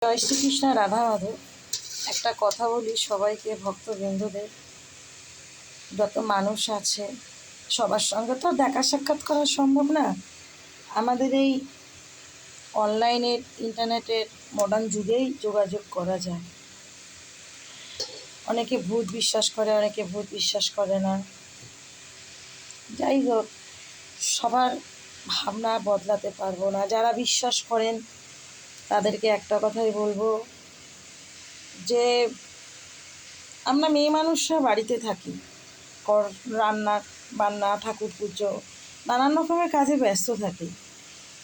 জয় শ্রীকৃষ্ণ রাধা মাধব। একটা কথা বলি সবাইকে, ভক্তবৃন্দদের, যত মানুষ আছে সবার সঙ্গে তো দেখা সাক্ষাৎ করা সম্ভব না। আমাদের এই অনলাইনের ইন্টারনেটের মডার্ন যুগেই যোগাযোগ করা যায়। অনেকে ভূত বিশ্বাস করে, অনেকে ভূত বিশ্বাস করে না। যাই হোক, সবার ভাবনা বদলাতে পারবো না। যারা বিশ্বাস করেন তাদেরকে একটা কথাই বলবো যে আমরা মেয়ে মানুষরা বাড়িতে থাকি, রান্না বান্না, ঠাকুর পুজো, নানান রকমের কাজে ব্যস্ত থাকি।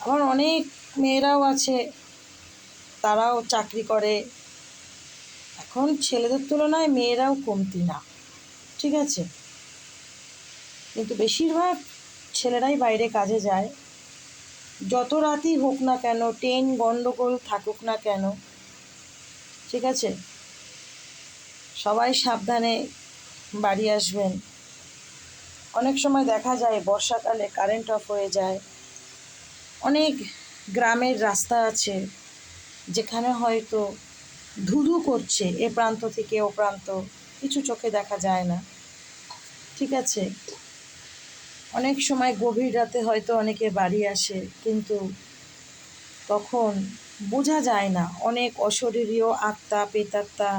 আবার অনেক মেয়েরাও আছে, তারাও চাকরি করে। এখন ছেলেদের তুলনায় মেয়েরাও কমতি না, ঠিক আছে, কিন্তু বেশিরভাগ ছেলেরাই বাইরে কাজে যায়। যত রাতই হোক না কেন, ট্রেন গণ্ডগোল থাকুক না কেন, ঠিক আছে, সবাই সাবধানে বাড়ি আসবেন। অনেক সময় দেখা যায় বর্ষাকালে কারেন্ট অফ হয়ে যায়। অনেক গ্রামের রাস্তা আছে যেখানে হয়তো ধুধু করছে এ প্রান্ত থেকে ও প্রান্ত, কিছু চোখে দেখা যায় না, ঠিক আছে। অনেক সময় গভীর রাতে হয়তো অনেকে বাড়ি আসে, কিন্তু তখন বোঝা যায় না। অনেক অশরীরীয় আত্মা, প্রেতাত্মা,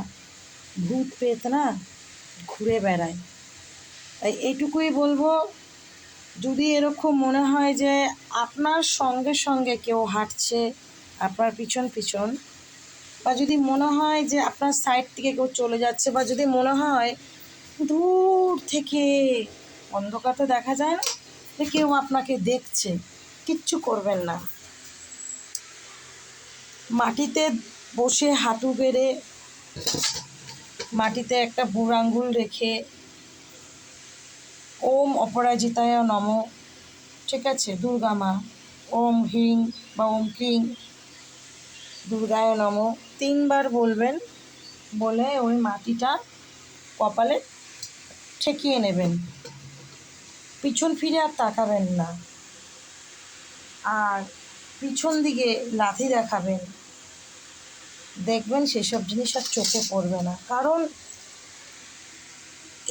ভূত প্রেত না ঘুরে বেড়ায়। তাই এইটুকুই বলবো, যদি এরকম মনে হয় যে আপনার সঙ্গে সঙ্গে কেউ হাঁটছে আপনার পিছন পিছন, বা যদি মনে হয় যে আপনার সাইড থেকে কেউ চলে যাচ্ছে, বা যদি মনে হয় দূর থেকে, অন্ধকারে দেখা যায় না, যে কেউ আপনাকে দেখছে, কিচ্ছু করবেন না। মাটিতে বসে হাঁটু গেড়ে মাটিতে একটা বুড়ো আঙ্গুল রেখে ওম অপরাজিতায় নমঃ, ঠিক আছে, দুর্গা মা, ওম হ্রিং বা ওম ক্লিং দুর্গায় নমঃ 3 বার বলবেন। বলে ওই মাটিটা কপালে ঠেকিয়ে নেবেন। পিছন ফিরে আর তাকাবেন না, আর পিছন দিকে লাথি দেখাবেন। দেখবেন সেসব জিনিস আর চোখে পড়বে না। কারণ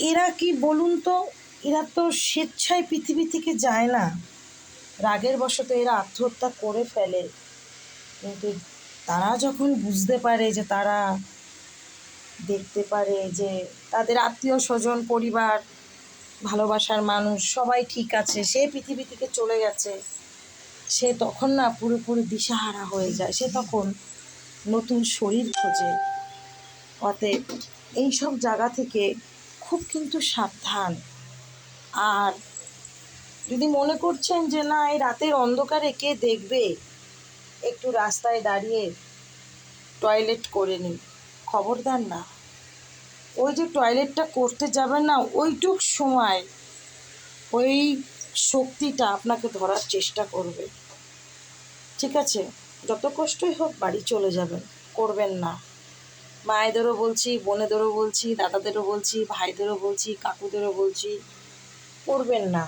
এরা কি বলুন তো, এরা তো স্বেচ্ছায় পৃথিবী থেকে যায় না। রাগের বশত এরা আত্মহত্যা করে ফেলে। কিন্তু তারা যখন বুঝতে পারে যে, তারা দেখতে পারে যে তাদের আত্মীয় স্বজন, পরিবার, ভালোবাসার মানুষ সবাই ঠিক আছে, সে পৃথিবী থেকে চলে গেছে, সে তখন না পুরোপুরি দিশাহারা হয়ে যায়। সে তখন নতুন শরীর খোঁজে। অতএব এইসব জায়গা থেকে খুব কিন্তু সাবধান। আর যদি মনে করছেন যে না, এই রাতের অন্ধকারে কে দেখবে, একটু রাস্তায় দাঁড়িয়ে টয়লেট করে নিন, খবরদার না। ওই যে টয়লেটটা করতে যাবেন না, ওইটুক সময় ওই শক্তিটা আপনাকে ধরার চেষ্টা করবে, ঠিক আছে। যত কষ্টই হোক বাড়ি চলে যাবেন, করবেন না। মায়েদেরও বলছি, বোনেদেরও বলছি, দাদাদেরও বলছি, ভাইদেরও বলছি, কাকুদেরও বলছি, করবেন না।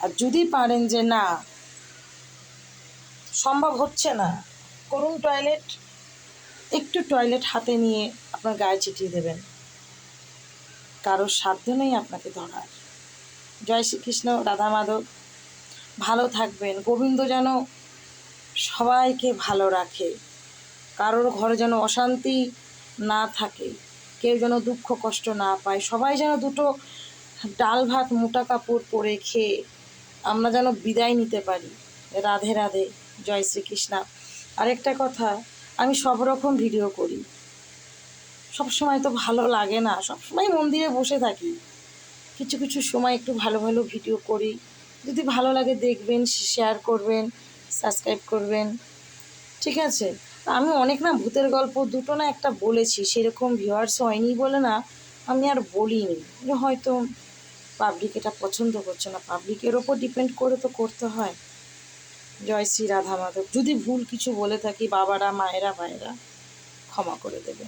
আর যদি পারেন যে না, সম্ভব হচ্ছে না, করুন টয়লেট, একটু টয়লেট হাতে নিয়ে আপনার গায়ে ছিটিয়ে দেবেন। কারোর সাধ্য নেই আপনাকে ধরার। জয় শ্রীকৃষ্ণ রাধা মাধব। ভালো থাকবেন। গোবিন্দ যেন সবাইকে ভালো রাখে, কারোর ঘরে যেন অশান্তি না থাকে, কেউ যেন দুঃখ কষ্ট না পায়, সবাই যেন দুটো ডাল ভাত মোটা কাপড় পরে খেয়ে আমরা যেন বিদায় নিতে পারি। রাধে রাধে, জয় শ্রীকৃষ্ণ। আরেকটা কথা, আমি সব রকম ভিডিও করি, সবসময় তো ভালো লাগে না, সবসময় মন্দিরে বসে থাকি। কিছু কিছু সময় একটু ভালো ভালো ভিডিও করি। যদি ভালো লাগে দেখবেন, শেয়ার করবেন, সাবস্ক্রাইব করবেন, ঠিক আছে। আমি অনেক না ভূতের গল্প, দুটো না একটা বলেছি, সেরকম ভিউয়ার্স হয়নি বলে না আমি আর বলিনি। হয়তো পাবলিক এটা পছন্দ করছে না, পাবলিকের ওপর ডিপেন্ড করে তো করতে হয়। জয় শ্রী রাধা মাধব। যদি ভুল কিছু বলে থাকি, বাবারা, মায়েরা, ভাইয়েরা ক্ষমা করে দেবে।